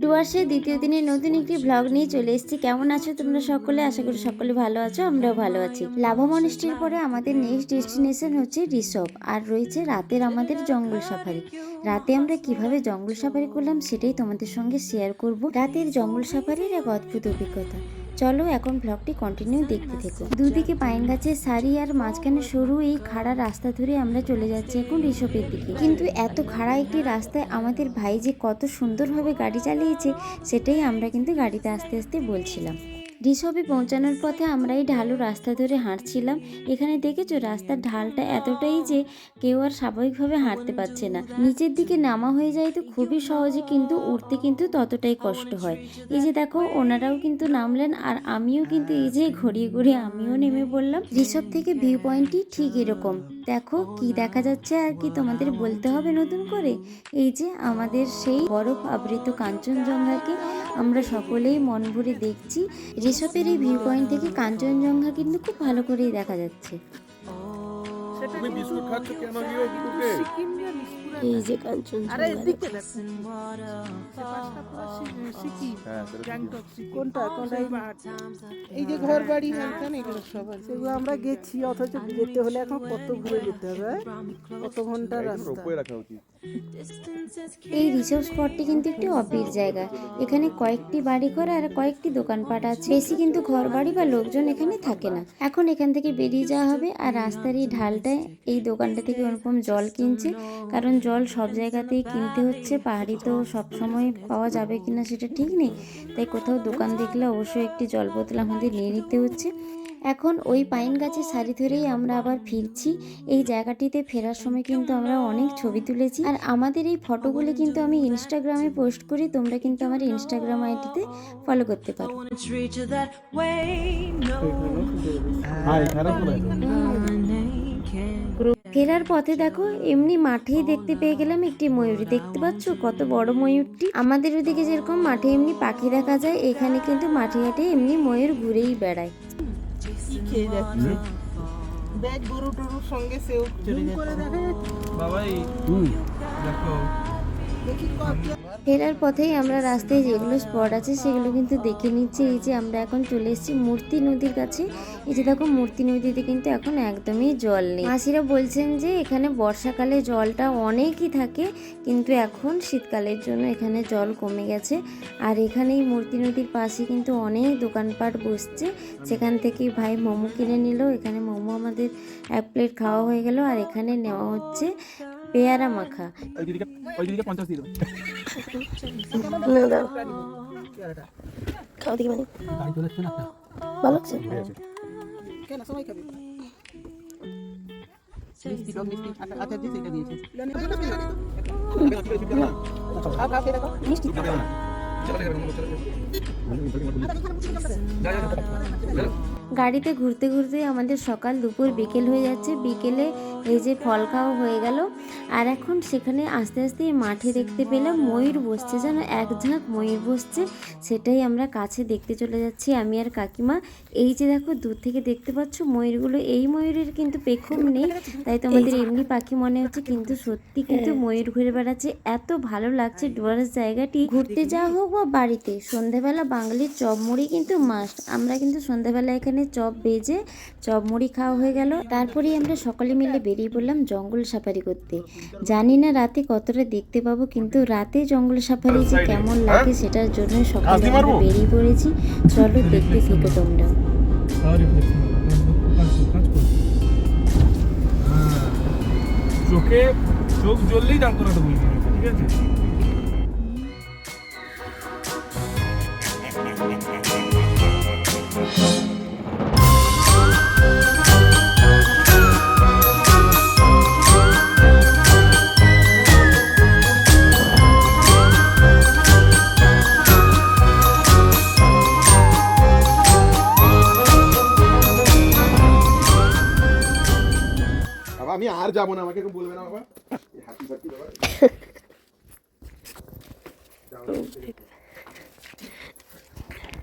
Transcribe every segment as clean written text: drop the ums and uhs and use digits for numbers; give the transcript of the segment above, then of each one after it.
ডুয়ার্সের দ্বিতীয় দিনের নতুন একটি ব্লগ নিয়ে চলে এসেছি। কেমন আছো তোমরা সকলে? আশা করি সকলে ভালো আছো, আমরাও ভালো আছি। লাভা মনেস্ট্রির পরে আমাদের নেক্সট ডেস্টিনেশন হচ্ছে রিসভ, আর রয়েছে রাতের আমাদের জঙ্গল সাফারি। রাতে আমরা কিভাবে জঙ্গল সাফারি করলাম সেটাই তোমাদের সঙ্গে শেয়ার করব। রাতের জঙ্গল সাফারির এক অদ্ভুত অভিজ্ঞতা। চলো এখন ব্লগটি কন্টিনিউ দেখতে থেকো। দুদিকে পাইন গাছের সারি আর মাঝখানে সরু এই খাড়া রাস্তা ধরে আমরা চলে যাচ্ছি এখন রিসভের দিকে। কিন্তু এত খাড়া একটি রাস্তায় আমাদের ভাই যে কত সুন্দরভাবে গাড়ি চালিয়েছে সেটাই আমরা কিন্তু গাড়িতে আস্তে আস্তে বলছিলাম। রিসভে পৌঁছানোর পথে আমরা এই ঢালু রাস্তা ধরে হাঁটছিলাম। এখানে দেখেছো রাস্তার ঢালটা এতটাই যে কেউ আর স্বাভাবিকভাবে হাঁটতে পারছে না। নিচের দিকে নামা হয়ে যায় তো খুবই সহজে, কিন্তু উঠতে কিন্তু ততটাই কষ্ট হয়। এই যে দেখো ওনারাও কিন্তু নামলেন, আর আমিও কিন্তু এই যে ঘুরিয়ে ঘুরিয়ে আমিও নেমে পড়লাম। রিসভ থেকে ভিউ পয়েন্টটি ঠিক এরকম। দেখো কি দেখা যাচ্ছে আর কি তোমাদের বলতে হবে নতুন করে। এই যে আমাদের সেই বরফ আবৃত কাঞ্চনজঙ্ঘাকে আমরা সকলেই মন ভরে দেখছি। রিসভের এই ভিউ পয়েন্ট থেকে কাঞ্চনজঙ্ঘা কিন্তু খুব ভালো করেই দেখা যাচ্ছে। এই যে কাঞ্চনজঙ্ঘা এই যে ঘর বাড়ি এগুলো সব আছে, সেগুলো আমরা গেছি, অথচ যেতে হলে এখন কত ঘুরে যেতে হবে, কত ঘন্টা রাস্তা। এই রিসভ স্পটটি কিন্তু একটি অফিস জায়গা। এখানে কয়েকটি বাড়িঘর আর কয়েকটি দোকানপাট আছে। বেশি কিন্তু ঘর বাড়ি বা লোকজন এখানে থাকে না। এখন এখান থেকে বেরিয়ে যাওয়া হবে, আর রাস্তার এই ঢালটায় এই দোকানটা থেকে ওরকম জল কিনছে, কারণ জল সব জায়গাতেই কিনতে হচ্ছে। পাহাড়ি তো সবসময় পাওয়া যাবে কিনা সেটা ঠিক নেই, তাই কোথাও দোকান দেখলে অবশ্যই একটি জল বোতল আমাদের নিয়ে নিতে হচ্ছে। এখন ওই পাইন গাছের সারি ধরেই আমরা আবার ফিরছি। এই জায়গাটিতে ফেরার সময় কিন্তু আমরা অনেক ছবি তুলেছি, আর আমাদের এই ফটোগুলি কিন্তু আমি ইনস্টাগ্রামে পোস্ট করি। তোমরা কিন্তু আমার ইনস্টাগ্রাম আইডিতে ফলো করতে পারো। ফেরার পথে দেখো এমনি মাঠেই দেখতে পেয়ে গেলাম একটি ময়ূরী। দেখতে পাচ্ছ কত বড় ময়ূরটি। আমাদের ওদিকে যেরকম মাঠে এমনি পাখি দেখা যায়, এখানে কিন্তু মাঠে ঘাটে এমনি ময়ূর ঘুরেই বেড়ায়। খেয়ে যাচ্ছে ব্যাগ গরু টরুর সঙ্গে সেও করে দেখা যাচ্ছে বাবাই। দেখো ফেরার পথেই আমরা রাস্তায় যেগুলো স্পট আছে সেগুলো কিন্তু দেখে নিচ্ছি। এই যে আমরা এখন চলে এসেছি মূর্তি নদীর কাছে। এই যে দেখো মূর্তি নদীতে কিন্তু এখন একদমই জল নেই। মাসিরা বলছেন যে এখানে বর্ষাকালে জলটা অনেকই থাকে, কিন্তু এখন শীতকালের জন্য এখানে জল কমে গেছে। আর এখানেই মূর্তি নদীর পাশে কিন্তু অনেক দোকানপাট বসছে, সেখান থেকেই ভাই মোমো কিনে নিল। এখানে মোমো আমাদের 1 প্লেট খাওয়া হয়ে গেল, আর এখানে নেওয়া হচ্ছে পেয়ারা মাখা। খাও দেখি মানে ভালো লাগছে। গাড়িতে ঘুরতে ঘুরতে আমাদের সকাল দুপুর বিকেল হয়ে যাচ্ছে। বিকেলে এই যে ফল খাওয়া হয়ে গেল, আর এখন সেখানে আস্তে আস্তে মাঠে দেখতে পেলাম ময়ূর বসছে, যেন এক ঝাঁক ময়ূর বসছে। সেটাই আমরা কাছে দেখতে চলে যাচ্ছি আমি আর কাকিমা। এই যে দেখো দূর থেকে দেখতে পাচ্ছ ময়ূরগুলো, এই ময়ূরের কিন্তু পেখম নেই, তাই তোমাদের এমনি পাখি মনে হচ্ছে, কিন্তু সত্যি কিন্তু ময়ূর ঘুরে বেড়াচ্ছে। এত ভালো লাগছে ডুয়ার্স জায়গাটি। ঘুরতে যাওয়া হোক বা বাড়িতে, সন্ধ্যাবেলা বাঙালির চপ মুড়ি কিন্তু মাস্ট। আমরা কিন্তু সন্ধ্যাবেলা এখানে চপ ভেজে চপ মুড়ি খাওয়া হয়ে গেল। তারপরেই আমরা সকলে মিলে বেরিয়ে পড়লাম জঙ্গল সাফারি করতে। জানি না রাতে কতটা দেখতে পাবো, কিন্তু রাতে জঙ্গল সাফারি যে কেমন লাগে সেটার জন্য সকলে আমরা বেরিয়ে পড়েছি। চলো দেখতে থেকো তোমরা। চোখে চোখ জ্বললেই দাঁত করাতে বলছি, ঠিক আছে? আমি আর যাবো না, আমাকে বলবে না বাবা।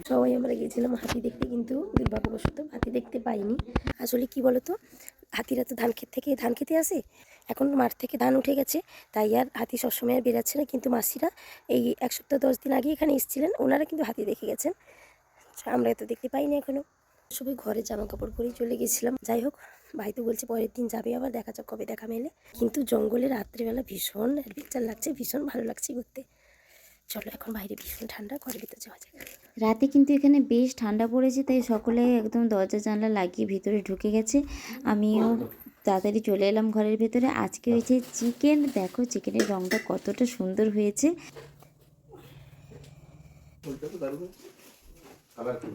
সবাই আমরা গেছিলাম হাতি দেখতে, কিন্তু দুর্ভাগ্যবশত হাতি দেখতে পাইনি। আসলে কি বলতো, হাতিরা তো ধান ক্ষেত থেকে ধান খেতে আসে, এখন মাঠ থেকে ধান উঠে গেছে, তাই আর হাতি সবসময় আর বেরাচ্ছে না। কিন্তু মাসিরা এই 1 সপ্তাহ 10 দিন আগে এখানে এসেছিলেন, ওনারা কিন্তু হাতি দেখে গেছেন, আমরা তো দেখতে পাইনি এখনও। সবাই ঘরে জামা কাপড় পরেই চলে গেছিলাম। যাই হোক, ভাই তো বলছে পরের দিন যাবে, আবার দেখা যাক কবে দেখা মেলে। কিন্তু জঙ্গলে রাত্রিবেলা ভীষণ অ্যাডভেঞ্চার লাগছে, ভীষণ ভালো লাগছে ঘুরতে। চলো এখন বাইরে ভীষণ ঠান্ডা, ঘরের ভিতর যাওয়া যাক। রাতে কিন্তু এখানে বেশ ঠান্ডা পড়েছে, তাই সকলে একদম দরজা জানলা লাগিয়ে ভিতরে ঢুকে গেছে। আমিও তাড়াতাড়ি চলে এলাম ঘরের ভেতরে। আজকে হয়েছে চিকেন, দেখো চিকেনের রঙটা কতটা সুন্দর হয়েছে। আবার কি